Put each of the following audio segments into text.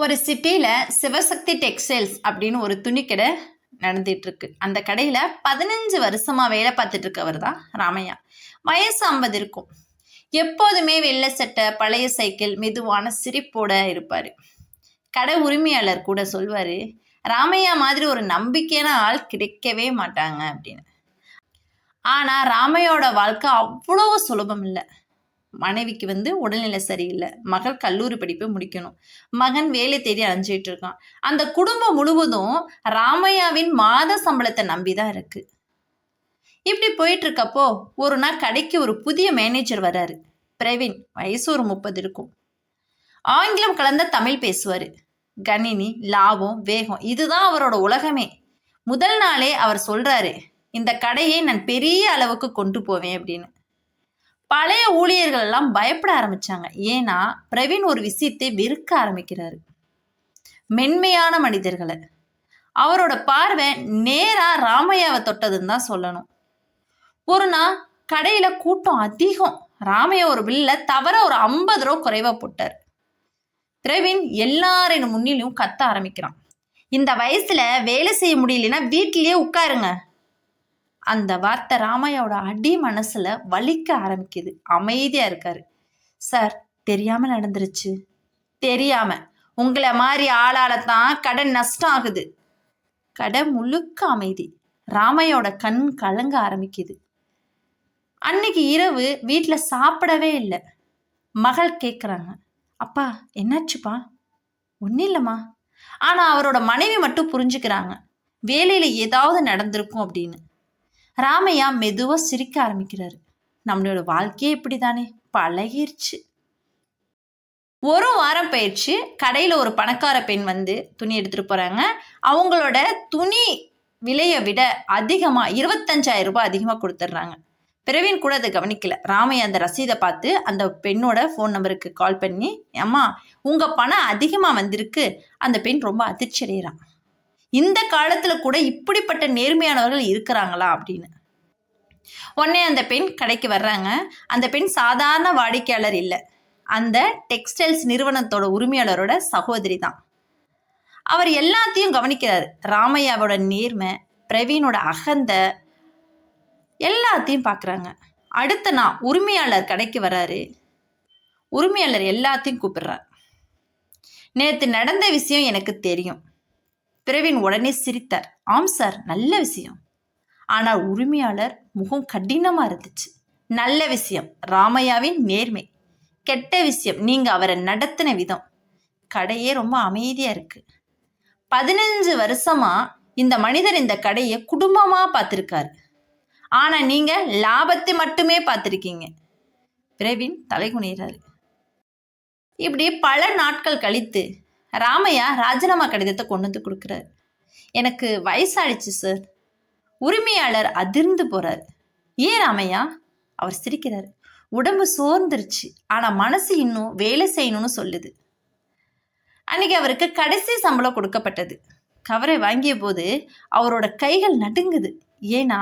ஒரு சிட்டியில் சிவசக்தி டெக்ஸ்டைல்ஸ் அப்படின்னு ஒரு துணிக்கடை நடந்துட்டு இருக்கு. அந்த கடையில் 15 வருஷமா வேலை பார்த்துட்டு இருக்கவர் தான் ராமையா. வயசு 50 இருக்கும். எப்போதுமே வெள்ளை சட்டை, பழைய சைக்கிள், மெதுவான சிரிப்போட இருப்பார். கடை உரிமையாளர் கூட சொல்வார், ராமையா மாதிரி ஒரு நம்பிக்கையான ஆள் கிடைக்கவே மாட்டாங்க அப்படின்னு. ஆனால் ராமையோட வாழ்க்கை அவ்வளோ சுலபம் இல்லை. மனைவிக்கு உடல்நிலை சரியில்லை, மகள் கல்லூரி படிப்பை முடிக்கணும், மகன் வேலை தேடி அலைஞ்சிட்டு இருக்கான். அந்த குடும்பம் முழுவதும் ராமையாவின் மாத சம்பளத்தை நம்பிதான் இருக்கு. இப்படி போயிட்டு இருக்கப்போ ஒரு நாள் கடைக்கு ஒரு புதிய மேனேஜர் வராரு. பிரவீன், வயசு ஒரு 30 இருக்கும். ஆங்கிலம் கலந்த தமிழ் பேசுவாரு. கணினி, லாபம், வேகம், இதுதான் அவரோட உலகமே. முதல் நாளே அவர் சொல்றாரு, இந்த கடையை நான் பெரிய அளவுக்கு கொண்டு போவேன் அப்படின்னு. பழைய ஊழியர்கள் எல்லாம் பயப்பட ஆரம்பிச்சாங்க. ஏன்னா பிரவீன் ஒரு விஷயத்தை வெறுக்க ஆரம்பிக்கிறாரு, மென்மையான மனிதர்களை. அவரோட பார்வை நேரா ராமையாவை தொட்டதுன்னு தான் சொல்லணும். ஒரு நாள் கடையில கூட்டம் அதிகம். ராமையா ஒரு பில்ல தவிர ஒரு 50 ரூபா குறைவா போட்டார். பிரவீன் எல்லாரின் முன்னிலும் கத்த ஆரம்பிக்கிறான், இந்த வயசுல வேலை செய்ய முடியலன்னா வீட்டிலேயே உட்காருங்க. அந்த வார்த்தை ராமையாவோட அடி மனசுல வலிக்க ஆரம்பிக்குது. அமைதியா இருக்காரு. சார், தெரியாம நடந்துருச்சு. தெரியாம உங்களை மாதிரி ஆளாலத்தான் கடை நஷ்டம் ஆகுது. கடை முழுக்க அமைதி. ராமையோட கண் கலங்க ஆரம்பிக்குது. அன்னைக்கு இரவு வீட்டில் சாப்பிடவே இல்லை. மகள் கேட்குறாங்க, அப்பா என்னாச்சுப்பா? ஒன்றும் இல்லைம்மா. ஆனால் அவரோட மனைவி மட்டும் புரிஞ்சுக்கிறாங்க, வேலையில் ஏதாவது நடந்திருக்கும் அப்படின்னு. ராமையா மெதுவாக சிரிக்க ஆரம்பிக்கிறாரு. நம்மளோட வாழ்க்கையே இப்படி தானே, பழகிருச்சு. ஒரு வாரம் பயிற்சி. கடையில் ஒரு பணக்கார பெண் துணி எடுத்துகிட்டு போகிறாங்க. அவங்களோட துணி விலையை விட அதிகமாக 25,000 ரூபாய் அதிகமாக கொடுத்துட்றாங்க. பிரவீன் கூட அதை கவனிக்கல. ராமையா அந்த ரசீதை பார்த்து அந்த பெண்ணோட ஃபோன் நம்பருக்கு கால் பண்ணி, அம்மா உங்கள் பணம் அதிகமாக வந்திருக்கு. அந்த பெண் ரொம்ப அதிர்ச்சி அடைகிறான். இந்த காலத்தில் கூட இப்படிப்பட்ட நேர்மையானவர்கள் இருக்கிறாங்களா அப்படின்னு. உடனே அந்த பெண் கடைக்கு வர்றாங்க. அந்த பெண் சாதாரண வாடிக்கையாளர் இல்லை, அந்த டெக்ஸ்டைல்ஸ் நிறுவனத்தோட உரிமையாளரோட சகோதரி தான். அவர் எல்லாத்தையும் கவனிக்கிறார். ராமையாவோட நேர்மை, பிரவீனோட அகந்த, எல்லாத்தையும் பார்க்குறாங்க. அடுத்த நாள் உரிமையாளர் கடைக்கு வர்றாரு. உரிமையாளர் எல்லாத்தையும் கூப்பிடுறார். நேற்று நடந்த விஷயம் எனக்கு தெரியும். பிரவீன் உடனே சிரித்தார். ஆம் சார், நல்ல விஷயம். ஆனால் உரிமையாளர் முகம் கடினமாக இருந்துச்சு. நல்ல விஷயம் ராமையாவின் நேர்மை, கெட்ட விஷயம் நீங்கள் அவரை நடத்தின விதம். கடையே ரொம்ப அமைதியாக இருக்கு. 15 வருஷமா இந்த மனிதர் இந்த கடையை குடும்பமாக பார்த்துருக்காரு. ஆனால் நீங்கள் லாபத்தை மட்டுமே பார்த்துருக்கீங்க. பிரவீன் தலைகுனிறாரு. இப்படி பல நாட்கள் கழித்து ராமையா ராஜினாமா கடிதத்தை கொண்டு வந்து கொடுக்குறாரு. எனக்கு வயசாயிடுச்சு சார். உரிமையாளர் அதிர்ந்து போறாரு. ஏன் ராமையா? அவர் சிரிக்கிறார். உடம்பு சோர்ந்துருச்சு, ஆனால் மனசு இன்னும் வேலை செய்யணும்னு சொல்லுது. அன்னைக்கு அவருக்கு கடைசி சம்பளம் கொடுக்கப்பட்டது. கவரை வாங்கிய போது அவரோட கைகள் நடுங்குது. ஏன்னா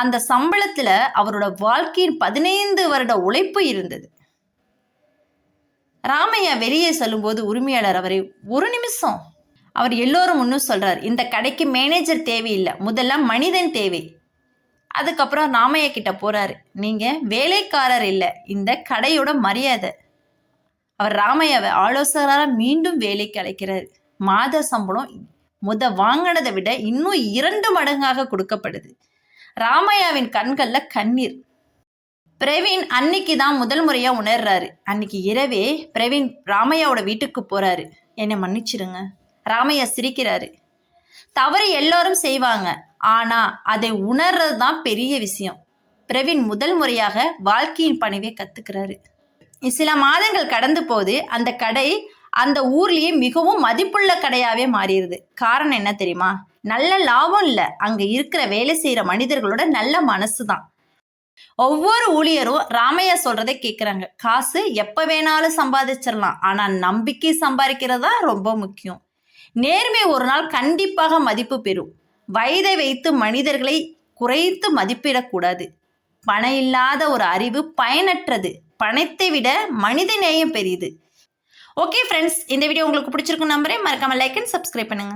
அந்த சம்பளத்துல அவரோட வாழ்க்கையின் 15 வருட உழைப்பு இருந்தது. ராமையா வெளியே சொல்லும்போது உரிமையாளர் அவரை, ஒரு நிமிஷம். அவர் எல்லோரும் முன்னும் சொல்றார், இந்த கடைக்கு மேனேஜர் தேவையில்லை, முதல்ல மனிதன் தேவை. அதுக்கப்புறம் ராமையா கிட்ட போறாரு, நீங்க வேலைக்காரர் இல்லை, இந்த கடையோட மரியாதை. அவர் ராமையாவை ஆலோசகராக மீண்டும் வேலைக்கு அழைக்கிறார். மாத சம்பளம் வாங்கினதை விட இன்னும் 2 மடங்காக கொடுக்கப்படுது. ராமையாவின் கண்கள்ல கண்ணீர். பிரவீன் அன்னைக்கு தான் முதல் முறையா உணர்றாரு. அன்னைக்கு இரவே பிரவீன் ராமையாவோட வீட்டுக்கு போறாரு. என்னை மன்னிச்சிருங்க. ராமையா சிரிக்கிறாரு. தவறு எல்லாரும் செய்வாங்க, ஆனா அதை உணர்றது தான் பெரிய விஷயம். பிரவீன் முதல் முறையாக வாழ்க்கையின் பணிவை கத்துக்கிறாரு. சில மாதங்கள் கடந்து போது அந்த கடை அந்த ஊர்லயே மிகவும் மதிப்புள்ள கடையாவே மாறிடுது. காரணம் என்ன தெரியுமா? நல்ல லாபம் இல்லை, அங்க இருக்கிற வேலை செய்யற மனிதர்களோட நல்ல மனசு தான். ஒவ்வொரு ஊழியரும் ராமையா சொல்றதை கேட்குறாங்க. காசு எப்போ வேணாலும் சம்பாதிச்சிடலாம், ஆனால் நம்பிக்கை சம்பாதிக்கிறதா ரொம்ப முக்கியம். நேர்மை ஒரு நாள் கண்டிப்பாக மதிப்பு பெறும். வயதை வைத்து மனிதர்களை குறைத்து மதிப்பிடக்கூடாது. பணம் இல்லாத ஒரு அறிவு பயனற்றது. பணத்தை விட மனித நேயம் பெரியது. ஓகே ஃப்ரெண்ட்ஸ், இந்த வீடியோ உங்களுக்கு பிடிச்சிருக்கும் நம்புறேன். மறக்காம லைக் அண்ட் சப்ஸ்கிரைப் பண்ணுங்க.